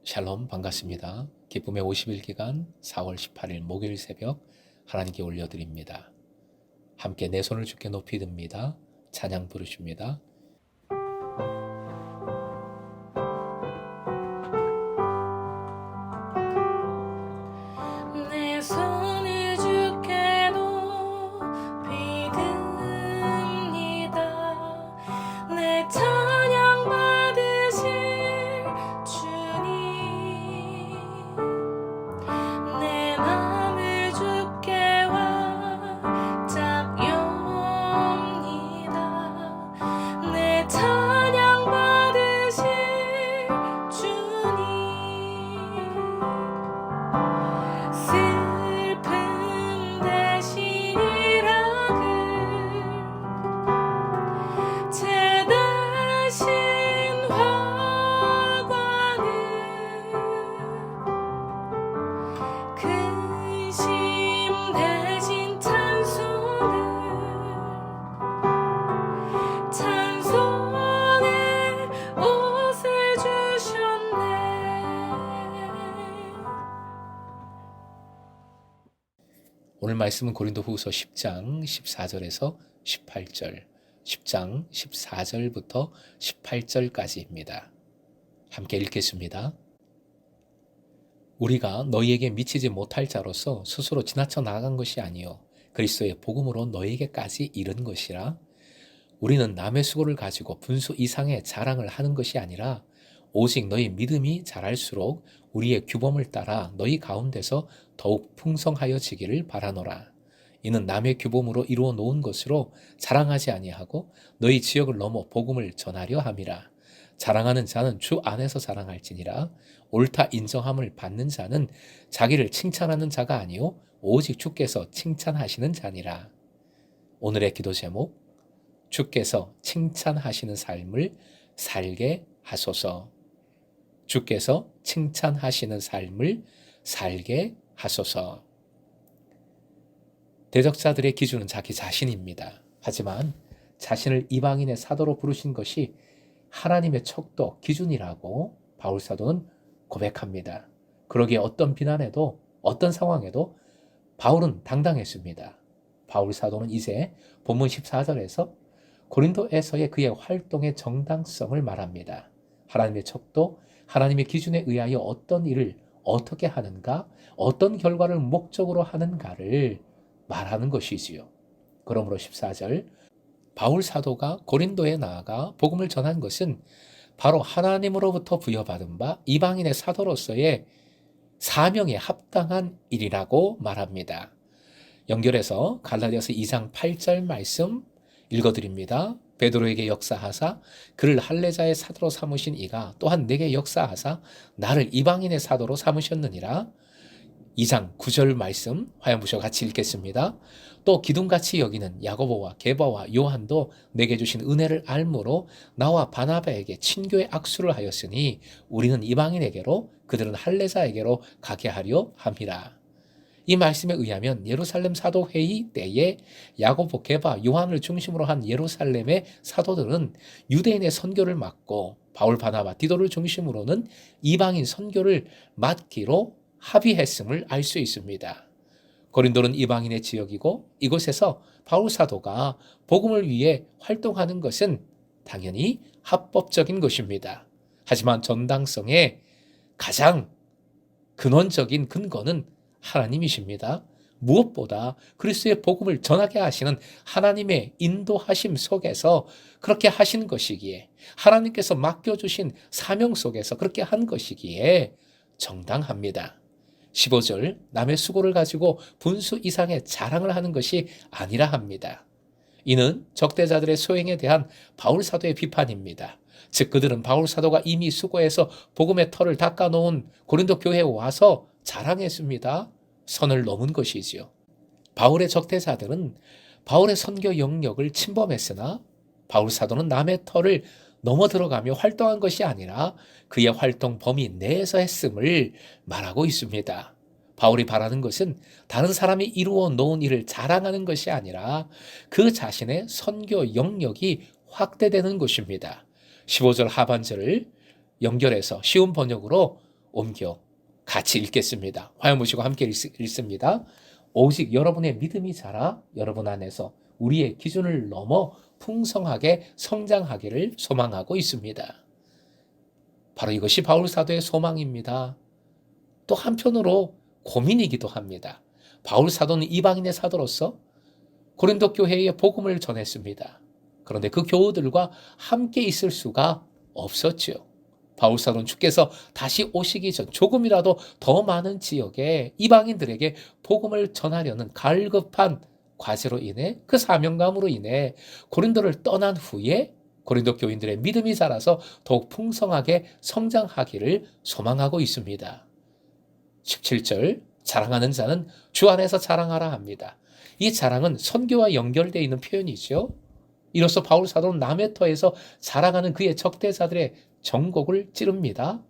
샬롬 반갑습니다. 기쁨의 50일 기간 4월 18일 목요일 새벽 하나님께 올려드립니다. 함께 내 손을 주께 높이 듭니다. 찬양 부르십니다. 내 손을 주께 높이 듭니다. 내 찬양 받으실 주님, 내 맘을 주께 활짝 엽니다. 내 찬양 받으실 주님, 슬픔 대신 희락을, 죄 대신 화관을, 근심 대신 찬송의 옷을 주셨네. 오늘 말씀은 고린도후서 10장 14절에서 18절, 10장 14절부터 18절까지입니다. 함께 읽겠습니다. 우리가 너희에게 미치지 못할 자로서 스스로 지나쳐 나아간 것이 아니요 그리스도의 복음으로 너희에게까지 이른 것이라. 우리는 남의 수고를 가지고 분수 이상의 자랑을 하는 것이 아니라 오직 너희 믿음이 자랄수록 우리의 규범을 따라 너희 가운데서 더욱 풍성하여지기를 바라노라. 이는 남의 규범으로 이루어 놓은 것으로 자랑하지 아니하고 너희 지역을 넘어 복음을 전하려 함이라. 자랑하는 자는 주 안에서 자랑할지니라. 옳다 인정함을 받는 자는 자기를 칭찬하는 자가 아니요 오직 주께서 칭찬하시는 자니라. 오늘의 기도 제목, 주께서 칭찬하시는 삶을 살게 하소서. 주께서 칭찬하시는 삶을 살게 하소서. 대적자들의 기준은 자기 자신입니다. 하지만 자신을 이방인의 사도로 부르신 것이 하나님의 척도 기준이라고 바울 사도는 고백합니다. 그러기에 어떤 비난에도 어떤 상황에도 바울은 당당했습니다. 바울 사도는 이제 본문 14절에서 고린도에서의 그의 활동의 정당성을 말합니다. 하나님의 척도, 하나님의 기준에 의하여 어떤 일을 어떻게 하는가, 어떤 결과를 목적으로 하는가를 말하는 것이지요. 그러므로 14절, 바울 사도가 고린도에 나아가 복음을 전한 것은 바로 하나님으로부터 부여받은 바 이방인의 사도로서의 사명에 합당한 일이라고 말합니다. 연결해서 갈라디아서 2장 8절 말씀 읽어드립니다. 베드로에게 역사하사 그를 할례자의 사도로 삼으신 이가 또한 내게 역사하사 나를 이방인의 사도로 삼으셨느니라. 2장 9절 말씀 화염부셔 같이 읽겠습니다. 또 기둥같이 여기는 야고보와 게바와 요한도 내게 주신 은혜를 알므로 나와 바나바에게 친교의 악수를 하였으니 우리는 이방인에게로 그들은 할례자에게로 가게 하려 함이라. 이 말씀에 의하면 예루살렘 사도회의 때에 야고보, 게바, 요한을 중심으로 한 예루살렘의 사도들은 유대인의 선교를 맡고 바울, 바나바, 디도를 중심으로는 이방인 선교를 맡기로 합의했음을 알 수 있습니다. 고린도는 이방인의 지역이고 이곳에서 바울 사도가 복음을 위해 활동하는 것은 당연히 합법적인 것입니다. 하지만 전당성의 가장 근원적인 근거는 하나님이십니다. 무엇보다 그리스도의 복음을 전하게 하시는 하나님의 인도하심 속에서 그렇게 하신 것이기에, 하나님께서 맡겨주신 사명 속에서 그렇게 한 것이기에 정당합니다. 15절, 남의 수고를 가지고 분수 이상의 자랑을 하는 것이 아니라 합니다. 이는 적대자들의 소행에 대한 바울 사도의 비판입니다. 즉 그들은 바울 사도가 이미 수고해서 복음의 털을 닦아놓은 고린도 교회에 와서 자랑했습니다. 선을 넘은 것이지요. 바울의 적대자들은 바울의 선교 영역을 침범했으나 바울 사도는 남의 털을 넘어 들어가며 활동한 것이 아니라 그의 활동 범위 내에서 했음을 말하고 있습니다. 바울이 바라는 것은 다른 사람이 이루어 놓은 일을 자랑하는 것이 아니라 그 자신의 선교 영역이 확대되는 것입니다. 15절 하반절을 연결해서 쉬운 번역으로 옮겨 같이 읽겠습니다. 화면 보시고 함께 읽습니다. 오직 여러분의 믿음이 자라 여러분 안에서 우리의 기준을 넘어 풍성하게 성장하기를 소망하고 있습니다. 바로 이것이 바울 사도의 소망입니다. 또 한편으로 고민이기도 합니다. 바울 사도는 이방인의 사도로서 고린도 교회에 복음을 전했습니다. 그런데 그 교우들과 함께 있을 수가 없었지요. 바울 사도는 주께서 다시 오시기 전 조금이라도 더 많은 지역에 이방인들에게 복음을 전하려는 갈급한 과제로 인해 그 사명감으로 인해 고린도를 떠난 후에 고린도 교인들의 믿음이 자라서 더욱 풍성하게 성장하기를 소망하고 있습니다. 17절 자랑하는 자는 주 안에서 자랑하라 합니다. 이 자랑은 선교와 연결되어 있는 표현이죠. 이로써 바울 사도는 남의 터에서 자랑하는 그의 적대자들의 정곡을 찌릅니다.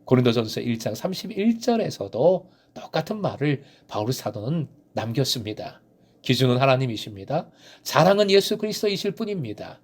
고린도전서 1장 31절에서도 똑같은 말을 바울 사도는 남겼습니다. 기준은 하나님이십니다. 자랑은 예수 그리스도이실 뿐입니다.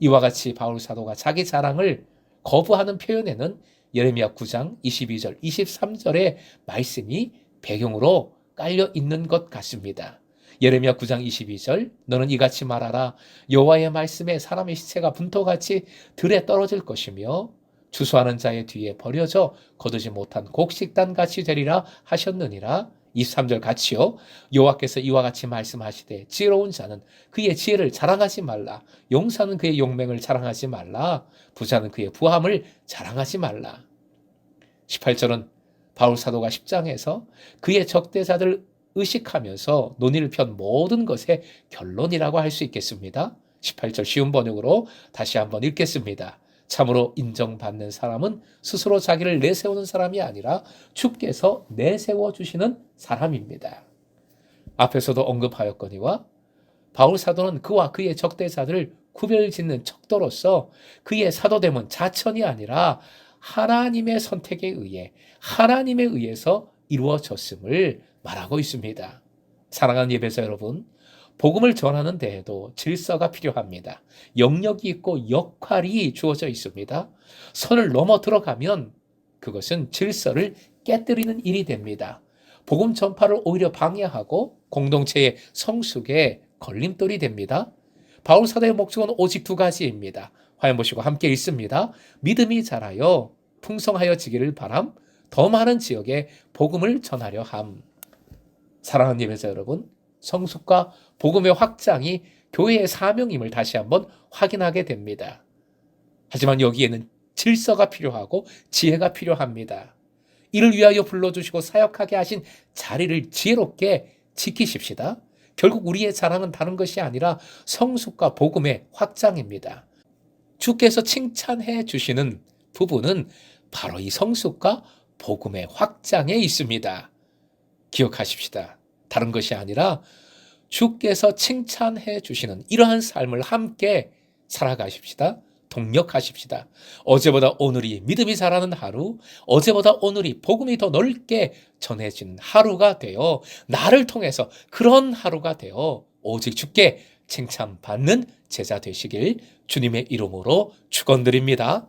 이와 같이 바울 사도가 자기 자랑을 거부하는 표현에는 예레미야 9장 22절, 23절의 말씀이 배경으로 깔려 있는 것 같습니다. 예레미야 9장 22절 너는 이같이 말하라. 여호와의 말씀에 사람의 시체가 분토같이 들에 떨어질 것이며 주소하는 자의 뒤에 버려져 거두지 못한 곡식단같이 되리라 하셨느니라. 23절 같이요. 여호와께서 이와 같이 말씀하시되 지혜로운 자는 그의 지혜를 자랑하지 말라. 용사는 그의 용맹을 자랑하지 말라. 부자는 그의 부함을 자랑하지 말라. 18절은 바울 사도가 10장에서 그의 적대자들을 의식하면서 논의를 편 모든 것의 결론이라고 할 수 있겠습니다. 18절 쉬운 번역으로 다시 한번 읽겠습니다. 참으로 인정받는 사람은 스스로 자기를 내세우는 사람이 아니라 주께서 내세워 주시는 사람입니다. 앞에서도 언급하였거니와 바울 사도는 그와 그의 적대자들을 구별짓는 척도로서 그의 사도됨은 자천이 아니라 하나님의 선택에 의해 하나님에 의해서 이루어졌음을 말하고 있습니다. 사랑하는 예배자 여러분, 복음을 전하는 데에도 질서가 필요합니다. 영역이 있고 역할이 주어져 있습니다. 선을 넘어 들어가면 그것은 질서를 깨뜨리는 일이 됩니다. 복음 전파를 오히려 방해하고 공동체의 성숙에 걸림돌이 됩니다. 바울 사도의 목적은 오직 두 가지입니다. 화면 보시고 함께 읽습니다. 믿음이 자라여 풍성하여지기를 바람, 더 많은 지역에 복음을 전하려 함. 사랑하는 예배자 여러분, 성숙과 복음의 확장이 교회의 사명임을 다시 한번 확인하게 됩니다. 하지만 여기에는 질서가 필요하고 지혜가 필요합니다. 이를 위하여 불러주시고 사역하게 하신 자리를 지혜롭게 지키십시다. 결국 우리의 자랑은 다른 것이 아니라 성숙과 복음의 확장입니다. 주께서 칭찬해 주시는 부분은 바로 이 성숙과 복음의 확장에 있습니다. 기억하십시다. 다른 것이 아니라 주께서 칭찬해 주시는 이러한 삶을 함께 살아가십시다. 동력하십시다. 어제보다 오늘이 믿음이 자라는 하루, 어제보다 오늘이 복음이 더 넓게 전해진 하루가 되어 나를 통해서 그런 하루가 되어 오직 주께 칭찬받는 제자 되시길 주님의 이름으로 축원드립니다.